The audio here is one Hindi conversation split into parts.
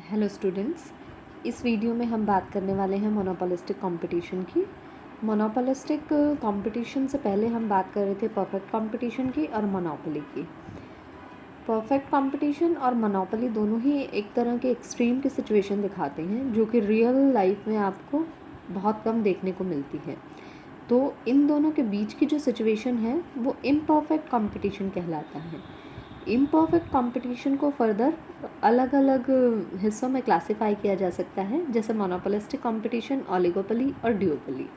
हेलो स्टूडेंट्स, इस वीडियो में हम बात करने वाले हैं मोनोपोलिस्टिक कंपटीशन की। मोनोपोलिस्टिक कंपटीशन से पहले हम बात कर रहे थे परफेक्ट कंपटीशन की और मोनोपोली की। परफेक्ट कंपटीशन और मोनोपोली दोनों ही एक तरह के एक्सट्रीम की सिचुएशन दिखाते हैं जो कि रियल लाइफ में आपको बहुत कम देखने को मिलती है। तो इन दोनों के बीच की जो सिचुएशन है वो इम्परफेक्ट कंपटीशन कहलाता है। इम्परफेक्ट कंपटीशन को फर्दर अलग अलग हिस्सों में क्लासिफाई किया जा सकता है, जैसे मोनोपोलिस्टिक कंपटीशन, ओलिगोपोली और ड्यूओपोली।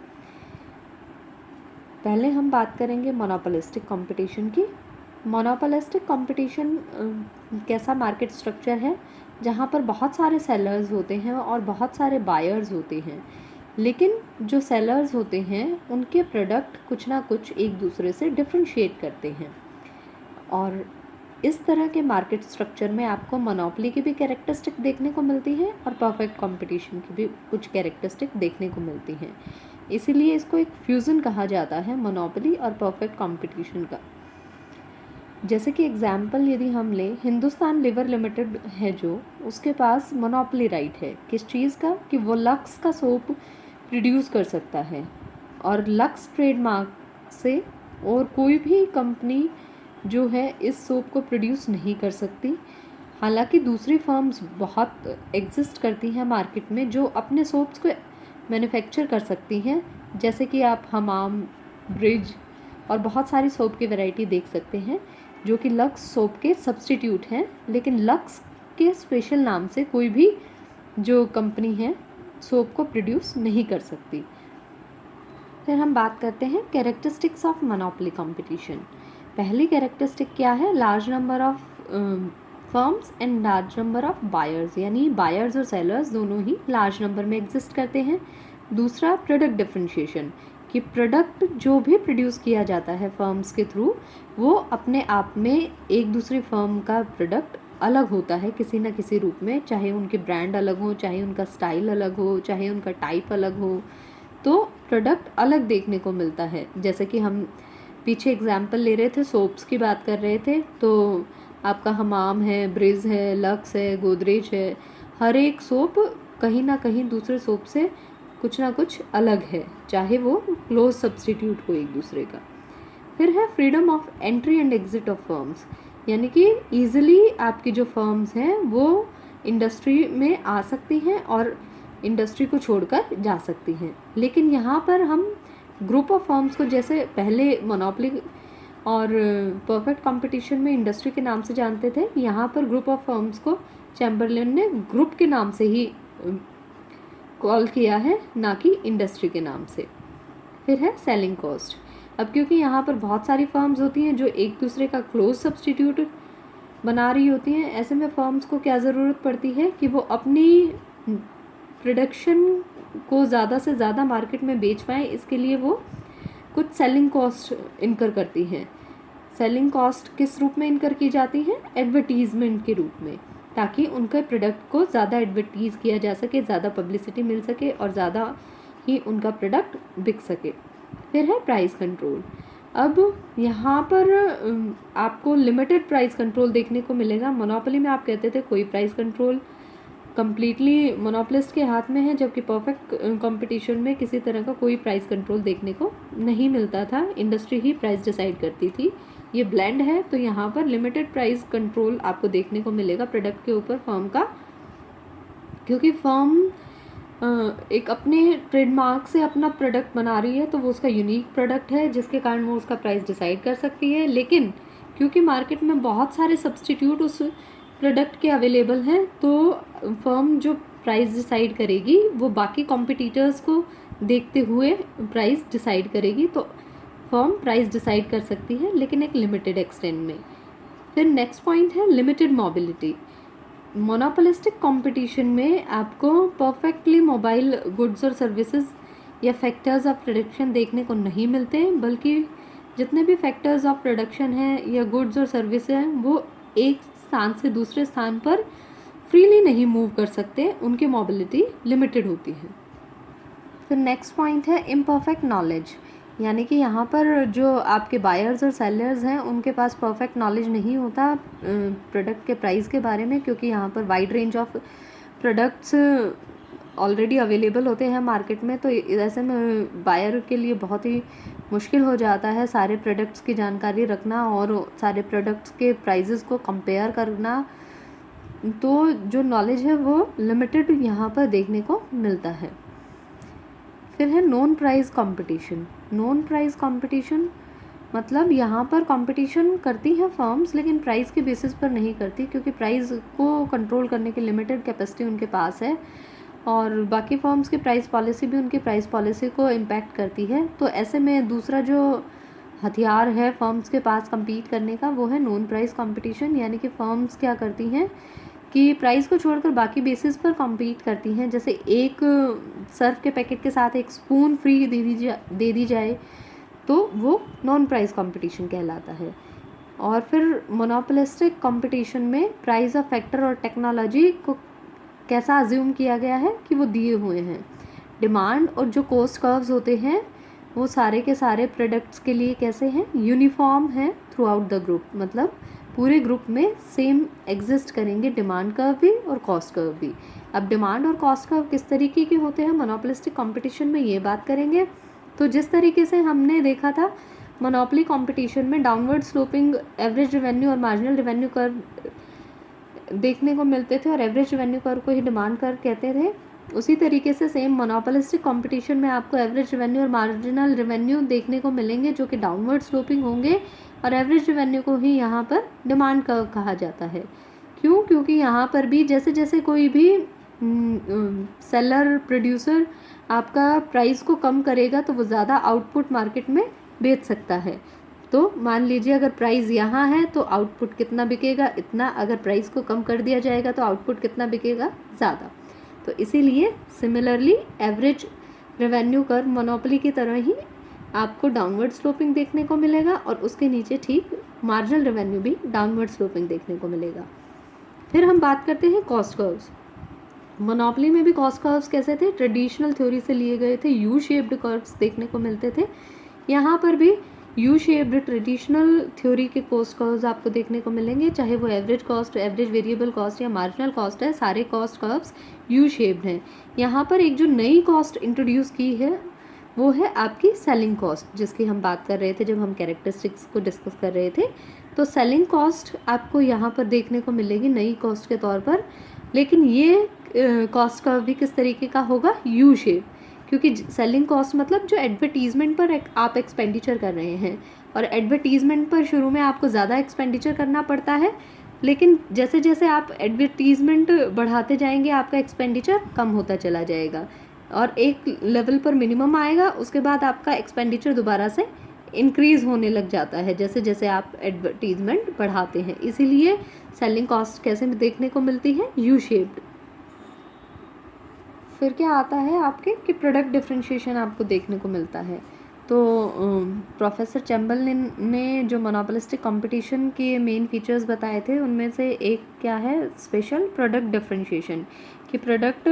पहले हम बात करेंगे मोनोपोलिस्टिक कंपटीशन की। मोनोपोलिस्टिक कंपटीशन कैसा मार्केट स्ट्रक्चर है जहाँ पर बहुत सारे सेलर्स होते हैं और बहुत सारे बायर्स होते हैं, लेकिन जो सेलर्स होते हैं उनके प्रोडक्ट कुछ ना कुछ एक दूसरे से डिफ्रेंशिएट करते हैं। और इस तरह के मार्केट स्ट्रक्चर में आपको मोनोपोली की भी कैरेक्टरिस्टिक देखने को मिलती है और परफेक्ट कंपटीशन की भी कुछ कैरेक्टरिस्टिक देखने को मिलती हैं। इसीलिए इसको एक फ्यूज़न कहा जाता है मोनोपोली और परफेक्ट कंपटीशन का। जैसे कि एग्जाम्पल यदि हम लें, हिंदुस्तान लीवर लिमिटेड है जो, उसके पास मोनोपोली राइट है किस चीज़ का, कि वो लक्स का सोप प्रोड्यूस कर सकता है और लक्स ट्रेडमार्क से और कोई भी कंपनी जो है इस सोप को प्रोड्यूस नहीं कर सकती। हालांकि दूसरी फर्म्स बहुत एग्जिस्ट करती हैं मार्केट में जो अपने सोप्स को मैन्युफैक्चर कर सकती हैं, जैसे कि आप हमाम, ब्रिज और बहुत सारी सोप की वैरायटी देख सकते हैं जो कि लक्स सोप के सब्स्टिट्यूट हैं, लेकिन लक्स के स्पेशल नाम से कोई भी जो कंपनी है सोप को प्रोड्यूस नहीं कर सकती। फिर हम बात करते हैं कैरेक्टरिस्टिक्स ऑफ मोनोपोली कंपटीशन। पहली कैरेक्टरिस्टिक क्या है? Large number of firms and large number of buyers, यानी बायर्स और सेलर्स दोनों ही लार्ज नंबर में एग्जिस्ट करते हैं। दूसरा, प्रोडक्ट डिफरेंशिएशन, कि प्रोडक्ट जो भी प्रोड्यूस किया जाता है फर्म्स के थ्रू वो अपने आप में एक दूसरी फर्म का प्रोडक्ट अलग होता है किसी न किसी रूप में, चाहे उनके ब्रांड अलग हो, चाहे उनका स्टाइल अलग हो, चाहे उनका टाइप अलग हो, तो प्रोडक्ट अलग देखने को मिलता है। जैसे कि हम पीछे एग्जाम्पल ले रहे थे, सोप्स की बात कर रहे थे, तो आपका हमाम है, ब्रिज है, लक्स है, गोदरेज है, हर एक सोप कहीं ना कहीं दूसरे सोप से कुछ ना कुछ अलग है, चाहे वो क्लोज सब्स्टिट्यूट हो एक दूसरे का। फिर है freedom of entry and exit of firms, यानी कि ईजिली आपकी जो फर्म्स हैं वो इंडस्ट्री में आ सकती हैं और इंडस्ट्री को छोड़कर जा सकती हैं। लेकिन यहाँ पर हम ग्रुप ऑफ फर्म्स को, जैसे पहले मोनोपोली और परफेक्ट कंपटीशन में इंडस्ट्री के नाम से जानते थे, यहाँ पर ग्रुप ऑफ फर्म्स को चैम्बरलेन ने ग्रुप के नाम से ही कॉल किया है, ना कि इंडस्ट्री के नाम से। फिर है सेलिंग कॉस्ट। अब क्योंकि यहाँ पर बहुत सारी फर्म्स होती हैं जो एक दूसरे का क्लोज सब्स्टिट्यूट बना रही होती हैं, ऐसे में फर्म्स को क्या ज़रूरत पड़ती है कि वो अपनी प्रोडक्शन को ज़्यादा से ज़्यादा मार्केट में बेच पाएँ, इसके लिए वो कुछ सेलिंग कॉस्ट इनकर करती हैं। सेलिंग कॉस्ट किस रूप में इनकर की जाती है? एडवर्टीज़मेंट के रूप में, ताकि उनके प्रोडक्ट को ज़्यादा एडवर्टीज़ किया जा सके, ज़्यादा पब्लिसिटी मिल सके और ज़्यादा ही उनका प्रोडक्ट बिक सके। फिर है प्राइस कंट्रोल। अब यहाँ पर आपको लिमिटेड प्राइस कंट्रोल देखने को मिलेगा। मोनोपोली में आप कहते थे कोई प्राइस कंट्रोल कम्प्लीटली मोनोपोलिस्ट के हाथ में है, जबकि परफेक्ट कंपटीशन में किसी तरह का कोई प्राइस कंट्रोल देखने को नहीं मिलता था, इंडस्ट्री ही प्राइस डिसाइड करती थी। ये ब्लेंड है, तो यहाँ पर लिमिटेड प्राइस कंट्रोल आपको देखने को मिलेगा प्रोडक्ट के ऊपर फर्म का, क्योंकि फर्म एक अपने ट्रेडमार्क से अपना प्रोडक्ट बना रही है, तो वो उसका यूनिक प्रोडक्ट है जिसके कारण वो उसका प्राइस डिसाइड कर सकती है। लेकिन क्योंकि मार्केट में बहुत सारे सब्स्टिट्यूट उस प्रोडक्ट के अवेलेबल हैं, तो फर्म जो प्राइस डिसाइड करेगी वो बाकी कॉम्पिटिटर्स को देखते हुए प्राइस डिसाइड करेगी, तो फर्म प्राइस डिसाइड कर सकती है, लेकिन एक लिमिटेड एक्सटेंट में। फिर नेक्स्ट पॉइंट है लिमिटेड मोबिलिटी। मोनोपोलिस्टिक कंपटीशन में आपको परफेक्टली मोबाइल गुड्स और सर्विसेज या फैक्टर्स ऑफ प्रोडक्शन देखने को नहीं मिलते, बल्कि जितने भी फैक्टर्स ऑफ प्रोडक्शन हैं या गुड्स और सर्विस हैं वो एक स्थान से दूसरे स्थान पर फ्रीली नहीं मूव कर सकते, उनकी मोबिलिटी लिमिटेड होती है। फिर नेक्स्ट पॉइंट है इम्परफेक्ट नॉलेज, यानी कि यहाँ पर जो आपके बायर्स और सेलर्स हैं उनके पास परफेक्ट नॉलेज नहीं होता प्रोडक्ट के प्राइस के बारे में, क्योंकि यहाँ पर wide range of products already available होते हैं मार्केट में, तो ऐसे में बायर के लिए बहुत ही मुश्किल हो जाता है सारे प्रोडक्ट्स की जानकारी रखना और सारे प्रोडक्ट्स के प्राइजेस को कंपेयर करना। तो जो नॉलेज है वो लिमिटेड यहाँ पर देखने को मिलता है। फिर है non price competition. Non price competition मतलब यहाँ पर कंपटीशन करती हैं फर्म्स, लेकिन प्राइस के बेसिस पर नहीं करती, क्योंकि प्राइस को कंट्रोल करने की लिमिटेड कैपेसिटी उनके पास है और बाकी फर्म्स की प्राइस पॉलिसी भी उनकी प्राइस पॉलिसी को इम्पैक्ट करती है। तो ऐसे में दूसरा जो हथियार है फर्म्स के पास compete करने का वो है नॉन प्राइस कंपटीशन, यानी कि फर्म्स क्या करती हैं कि प्राइस को छोड़कर बाकी बेसिस पर compete करती हैं। जैसे एक सर्फ के पैकेट के साथ एक स्पून फ्री दे दी जाए तो वो नॉन प्राइस कंपटीशन कहलाता है। और फिर मोनोपोलिस्टिक कंपटीशन में प्राइस ऑफ फैक्टर और टेक्नोलॉजी को कैसा अज्यूम किया गया है कि वो दिए हुए हैं। डिमांड और जो कॉस्ट कर्व्स होते हैं वो सारे के सारे प्रोडक्ट्स के लिए कैसे हैं, यूनिफॉर्म हैं थ्रू आउट द ग्रुप, मतलब पूरे ग्रुप में सेम एग्जिस्ट करेंगे, डिमांड कर्व भी और कॉस्ट कर्व भी। अब डिमांड और कॉस्ट कर्व किस तरीके के होते हैं मोनोपोलिस्टिक कंपटीशन में, ये बात करेंगे। तो जिस तरीके से हमने देखा था मोनोपोली कंपटीशन में डाउनवर्ड स्लोपिंग एवरेज रेवेन्यू और मार्जिनल रेवेन्यू कर्व देखने को मिलते थे और एवरेज रेवेन्यू कर्व को ही डिमांड कर्व कहते थे, उसी तरीके से सेम मोनोपोलिस्टिक कंपटीशन में आपको एवरेज रेवेन्यू और मार्जिनल रेवेन्यू देखने को मिलेंगे जो कि डाउनवर्ड स्लोपिंग होंगे और एवरेज रेवेन्यू को ही यहाँ पर डिमांड कर्व कहा जाता है। क्यों? क्योंकि यहाँ पर भी जैसे जैसे कोई भी सेलर प्रोड्यूसर आपका प्राइस को कम करेगा तो वो ज़्यादा आउटपुट मार्केट में बेच सकता है। तो मान लीजिए अगर प्राइस यहाँ है तो आउटपुट कितना बिकेगा, इतना। अगर प्राइस को कम कर दिया जाएगा तो आउटपुट कितना बिकेगा, ज़्यादा। तो इसीलिए similarly average revenue curve monopoly की तरह ही आपको डाउनवर्ड स्लोपिंग देखने को मिलेगा और उसके नीचे ठीक मार्जिनल रेवेन्यू भी डाउनवर्ड स्लोपिंग देखने को मिलेगा। फिर हम बात करते हैं कॉस्ट कर्व्स। मोनोपोली में भी कॉस्ट कर्व्स कैसे थे, ट्रेडिशनल थ्योरी से लिए गए थे, यू शेप्ड कर्व्स देखने को मिलते थे। यहाँ पर भी यू शेप्ड ट्रेडिशनल थ्योरी के कॉस्ट कर्व्स आपको देखने को मिलेंगे, चाहे वो average cost, average variable cost या मार्जिनल कॉस्ट है, सारे कॉस्ट कर्व्स यू शेप्ड हैं। यहाँ पर एक जो नई कॉस्ट इंट्रोड्यूस की है वो है आपकी सेलिंग कॉस्ट, जिसकी हम बात कर रहे थे जब हम कैरेक्टरिस्टिक्स को डिस्कस कर रहे थे। तो सेलिंग कॉस्ट आपको यहाँ पर देखने को मिलेगी नई कॉस्ट के तौर पर, लेकिन ये कॉस्ट कर्व भी किस तरीके का होगा, यू शेप, क्योंकि सेलिंग कॉस्ट मतलब जो एडवर्टीजमेंट पर आप एक्सपेंडिचर कर रहे हैं, और एडवर्टीजमेंट पर शुरू में आपको ज़्यादा एक्सपेंडिचर करना पड़ता है, लेकिन जैसे जैसे आप एडवर्टीजमेंट बढ़ाते जाएंगे आपका एक्सपेंडिचर कम होता चला जाएगा और एक लेवल पर मिनिमम आएगा, उसके बाद आपका एक्सपेंडिचर दोबारा से इंक्रीज़ होने लग जाता है जैसे जैसे आप एडवर्टीजमेंट बढ़ाते हैं। इसीलिए सेलिंग कॉस्ट कैसे देखने को मिलती है, यू शेप्ड। फिर क्या आता है आपके कि प्रोडक्ट डिफरेंशिएशन आपको देखने को मिलता है। तो प्रोफेसर चैम्बल ने जो मोनोपोलिस्टिक कंपटीशन के मेन फीचर्स बताए थे उनमें से एक क्या है, स्पेशल प्रोडक्ट डिफरेंशिएशन, कि प्रोडक्ट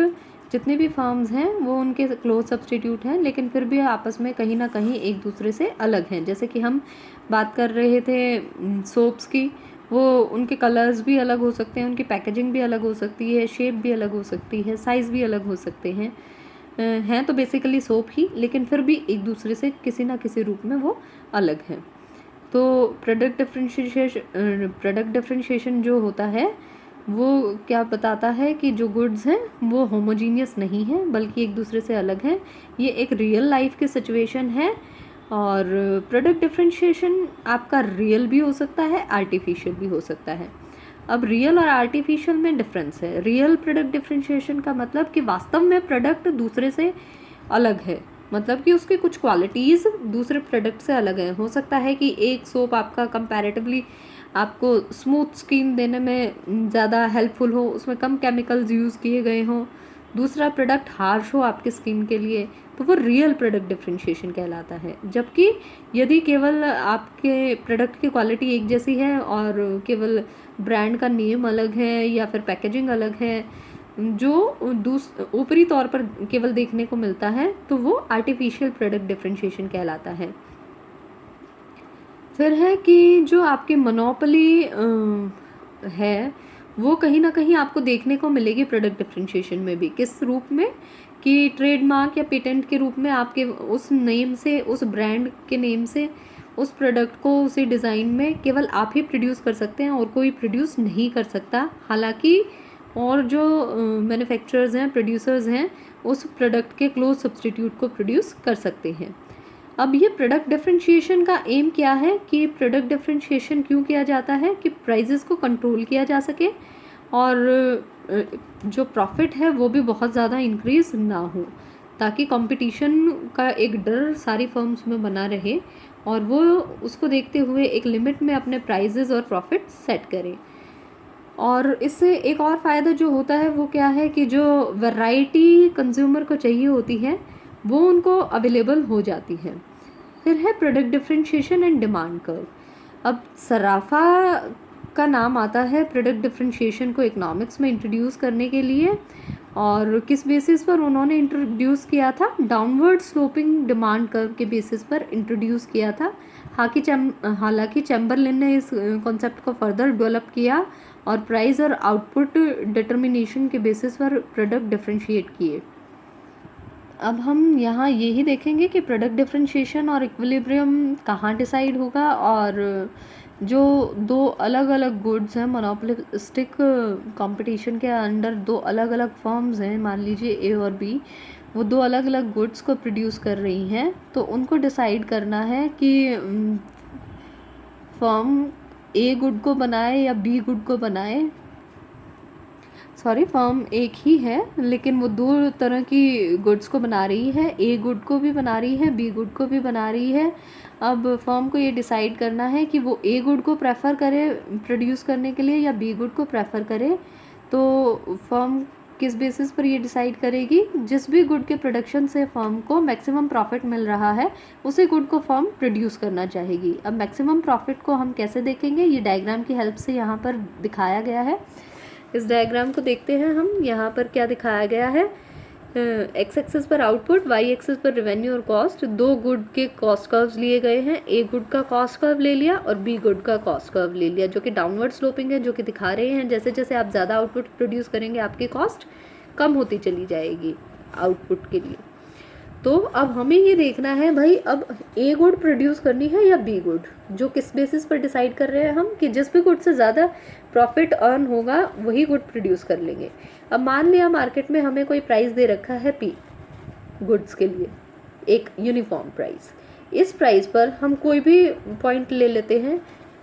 जितने भी फर्म्स हैं वो उनके क्लोज सब्स्टिट्यूट हैं, लेकिन फिर भी आपस में कहीं ना कहीं एक दूसरे से अलग हैं। जैसे कि हम बात कर रहे थे सोप्स की, वो उनके कलर्स भी अलग हो सकते हैं, उनकी पैकेजिंग भी अलग हो सकती है, शेप भी अलग हो सकती है, साइज़ भी अलग हो सकते हैं, हैं तो बेसिकली सोप ही, लेकिन फिर भी एक दूसरे से किसी ना किसी रूप में वो अलग हैं। तो प्रोडक्ट डिफरेंशिएशन जो होता है वो क्या बताता है कि जो गुड्स हैं वो होमोजीनियस नहीं हैं बल्कि एक दूसरे से अलग हैं। ये एक रियल लाइफ की सिचुएशन है और प्रोडक्ट डिफरेंशिएशन आपका रियल भी हो सकता है, आर्टिफिशियल भी हो सकता है। अब रियल और आर्टिफिशियल में डिफरेंस है। रियल प्रोडक्ट डिफरेंशिएशन का मतलब कि वास्तव में प्रोडक्ट दूसरे से अलग है, मतलब कि उसकी कुछ क्वालिटीज़ दूसरे प्रोडक्ट से अलग है। हो सकता है कि एक सोप आपका कंपैरेटिवली आपको स्मूथ स्किन देने में ज़्यादा हेल्पफुल हो, उसमें कम केमिकल्स यूज़ किए गए हों, दूसरा प्रोडक्ट हार्श हो आपके स्किन के लिए, तो वो रियल प्रोडक्ट डिफरेंशिएशन कहलाता है। जबकि यदि केवल आपके प्रोडक्ट की क्वालिटी एक जैसी है और केवल ब्रांड का नेम अलग है या फिर पैकेजिंग अलग है, जो ऊपरी तौर पर केवल देखने को मिलता है, तो वो आर्टिफिशियल प्रोडक्ट डिफरेंशिएशन कहलाता है। फिर है कि जो आपकी मोनोपोली है वो कहीं ना कहीं आपको देखने को मिलेगी प्रोडक्ट डिफरेंशिएशन में भी। किस रूप में? कि ट्रेडमार्क या पेटेंट के रूप में आपके उस नेम से, उस ब्रांड के नेम से उस प्रोडक्ट को, उसी डिज़ाइन में केवल आप ही प्रोड्यूस कर सकते हैं और कोई प्रोड्यूस नहीं कर सकता। हालांकि और जो मैन्युफैक्चरर्स हैं, प्रोड्यूसर्स हैं, उस प्रोडक्ट के क्लोज सब्सटीट्यूट को प्रोड्यूस कर सकते हैं। अब ये प्रोडक्ट डिफरेंशिएशन का एम क्या है कि प्रोडक्ट डिफरेंशिएशन क्यों किया जाता है? कि प्राइजेस को कंट्रोल किया जा सके और जो प्रॉफिट है वो भी बहुत ज़्यादा इंक्रीज ना हो, ताकि कंपटीशन का एक डर सारी फर्म्स में बना रहे और वो उसको देखते हुए एक लिमिट में अपने प्राइजेस और प्रॉफिट सेट करें। और इससे एक और फ़ायदा जो होता है वो क्या है कि जो वैरायटी कंज्यूमर को चाहिए होती है वो उनको अवेलेबल हो जाती है। फिर है product differentiation and demand curve. अब सराफा का नाम आता है प्रोडक्ट डिफरेंशिएशन को इकोनॉमिक्स में इंट्रोड्यूस करने के लिए, और किस बेसिस पर उन्होंने इंट्रोड्यूस किया था? डाउनवर्ड स्लोपिंग डिमांड कर्व के बेसिस पर इंट्रोड्यूस किया था। हालांकि चैम्बरलिन ने इस कॉन्सेप्ट को फर्दर डेवलप किया और प्राइस और आउटपुट डिटर्मिनेशन के बेसिस पर प्रोडक्ट डिफरेंशिएट किए। अब हम यहाँ यही देखेंगे कि प्रोडक्ट डिफरेंशिएशन और इक्विलिब्रियम कहाँ डिसाइड होगा, और जो दो अलग अलग गुड्स हैं, मोनोपोलिस्टिक कंपटीशन के अंडर दो अलग अलग फर्म्स हैं, मान लीजिए ए और बी, वो दो अलग अलग गुड्स को प्रोड्यूस कर रही हैं, तो उनको डिसाइड करना है कि फर्म ए गुड को बनाए या बी गुड को बनाए। फर्म एक ही है लेकिन वो दो तरह की गुड्स को बना रही है, ए गुड को भी बना रही है, बी गुड को भी बना रही है। अब फर्म को ये डिसाइड करना है कि वो ए गुड को प्रेफर करे प्रोड्यूस करने के लिए या बी गुड को प्रेफर करे। तो फर्म किस बेसिस पर ये डिसाइड करेगी? जिस भी गुड के प्रोडक्शन से फर्म को मैक्सिमम प्रॉफिट मिल रहा है उसी गुड को फर्म प्रोड्यूस करना चाहेगी। अब मैक्सिमम प्रॉफिट को हम कैसे देखेंगे? ये डायग्राम की हेल्प से यहाँ पर दिखाया गया है। इस डायग्राम को देखते हैं हम। यहाँ पर क्या दिखाया गया है? एक्स एक्सिस पर आउटपुट, वाई एक्सिस पर रेवेन्यू और कॉस्ट, दो गुड के कॉस्ट कर्व्स लिए गए हैं। ए गुड का कॉस्ट कर्व ले लिया और बी गुड का कॉस्ट कर्व ले लिया, जो कि डाउनवर्ड स्लोपिंग है, जो कि दिखा रहे हैं जैसे जैसे आप ज़्यादा आउटपुट प्रोड्यूस करेंगे आपकी कॉस्ट कम होती चली जाएगी आउटपुट के लिए। तो अब हमें ये देखना है भाई, अब ए गुड प्रोड्यूस करनी है या बी गुड, जो किस बेसिस पर डिसाइड कर रहे हैं हम कि जिस भी गुड से ज़्यादा प्रॉफिट अर्न होगा वही गुड प्रोड्यूस कर लेंगे। अब मान लिया मार्केट में हमें कोई प्राइस दे रखा है पी गुड्स के लिए, एक यूनिफॉर्म प्राइस। इस प्राइस पर हम कोई भी पॉइंट ले लेते हैं।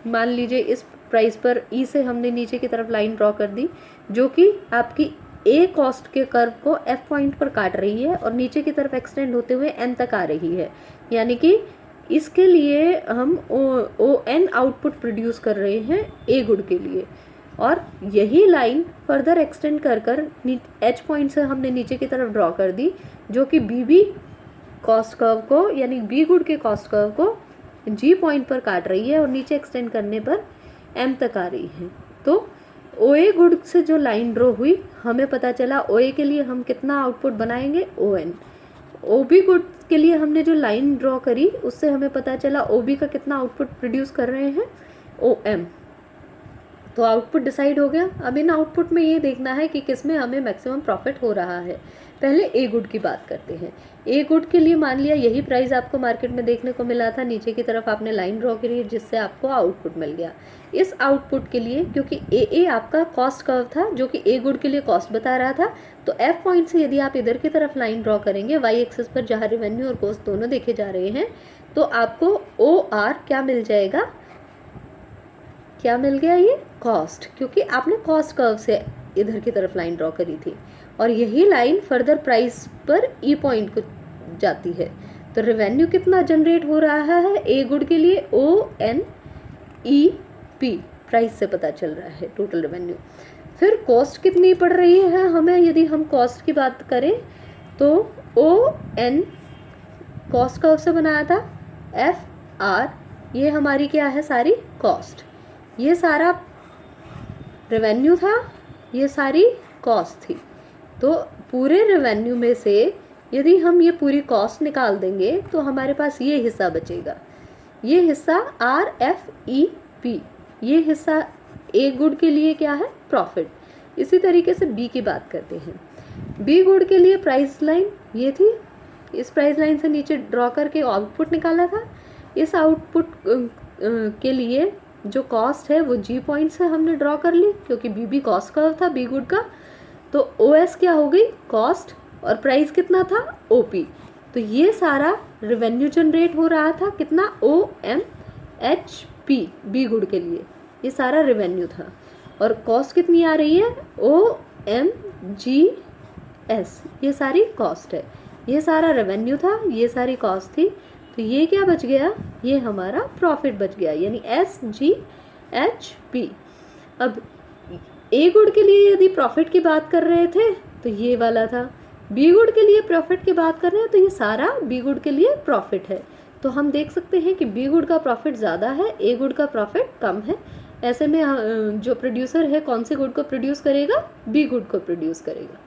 मान लीजिए इस प्राइस पर ई से हमने नीचे की तरफ लाइन ड्रॉ कर दी, जो कि आपकी ए कॉस्ट के कर्व को एफ पॉइंट पर काट रही है और नीचे की तरफ एक्सटेंड होते हुए एन तक आ रही है। यानी कि इसके लिए हम ओ एन आउटपुट प्रोड्यूस कर रहे हैं ए गुड के लिए, और यही लाइन फर्दर एक्सटेंड कर एच पॉइंट से हमने नीचे की तरफ ड्रॉ कर दी, जो कि बी बी कॉस्ट कर्व को, यानी बी गुड के कॉस्ट कर्व को जी पॉइंट पर काट रही है और नीचे एक्सटेंड करने पर एम तक आ रही है। तो ओ ए गुड से जो लाइन ड्रॉ हुई, हमें पता चला ओ ए के लिए हम कितना आउटपुट बनाएंगे, O N. O B good के लिए हमने जो लाइन ड्रॉ करी उससे हमें पता चला ओ बी का कितना आउटपुट प्रोड्यूस कर रहे हैं, ओ एम। तो आउटपुट डिसाइड हो गया। अब इन आउटपुट में ये देखना है कि किस में हमें मैक्सिमम प्रॉफिट हो रहा है। पहले ए गुड की बात करते हैं। ए गुड के लिए मान लिया यही प्राइस आपको मार्केट में देखने को मिला था, नीचे की तरफ आपने लाइन ड्रॉ करी जिससे आपको आउटपुट मिल गया। इस आउटपुट के लिए क्योंकि ए आपका कॉस्ट कर्व था जो कि ए गुड के लिए कॉस्ट बता रहा था, तो एफ पॉइंट से यदि आप इधर की तरफ लाइन ड्रॉ करेंगे वाई एक्सिस पर जहाँ रेवेन्यू और कॉस्ट दोनों देखे जा रहे हैं, तो आपको ओ आर क्या मिल जाएगा, क्या मिल गया, ये कॉस्ट, क्योंकि आपने कॉस्ट कर्व से इधर की तरफ लाइन ड्रॉ करी थी और यही लाइन फर्दर प्राइस पर ई पॉइंट को जाती है। तो रेवेन्यू कितना जनरेट हो रहा है ए गुड के लिए, O N E P price से पता चल रहा है टोटल रेवेन्यू। फिर कॉस्ट कितनी पड़ रही है हमें, यदि हम कॉस्ट की बात करें तो ओ एन कॉस्ट कर्व से बनाया था, एफ आर ये हमारी क्या है, सारी कॉस्ट, ये सारा रेवेन्यू था, ये सारी कॉस्ट थी। तो पूरे रेवेन्यू में से यदि हम ये पूरी कॉस्ट निकाल देंगे तो हमारे पास ये हिस्सा बचेगा, ये हिस्सा आर एफ ई पी, ये हिस्सा ए गुड के लिए क्या है, प्रॉफिट। इसी तरीके से बी की बात करते हैं। बी गुड के लिए प्राइस लाइन ये थी, इस प्राइस लाइन से नीचे ड्रॉ करके आउटपुट निकाला था। इस आउटपुट के लिए जो कॉस्ट है वो जी पॉइंट से हमने ड्रॉ कर ली, क्योंकि बी भी कॉस्ट का था बी गुड का। तो ओ एस क्या हो गई, कॉस्ट, और प्राइस कितना था, ओ पी। तो ये सारा रेवेन्यू जनरेट हो रहा था कितना, O M H P, B good के लिए ये सारा रेवेन्यू था। और कॉस्ट कितनी आ रही है, ओ एम जी एस, ये सारी कॉस्ट है। ये सारा रेवेन्यू था, ये सारी कॉस्ट थी। तो ये क्या बच गया, ये हमारा प्रॉफिट बच गया, यानी एस जी एच पी। अब ए गुड के लिए यदि प्रॉफिट की बात कर रहे थे तो ये वाला था, बी गुड के लिए प्रॉफिट की बात कर रहे हैं तो ये सारा बी गुड के लिए प्रॉफिट है। तो हम देख सकते हैं कि बी गुड का प्रॉफिट ज़्यादा है, ए गुड का प्रॉफिट कम है। ऐसे में जो प्रोड्यूसर है कौन से गुड को प्रोड्यूस करेगा, बी गुड को प्रोड्यूस करेगा।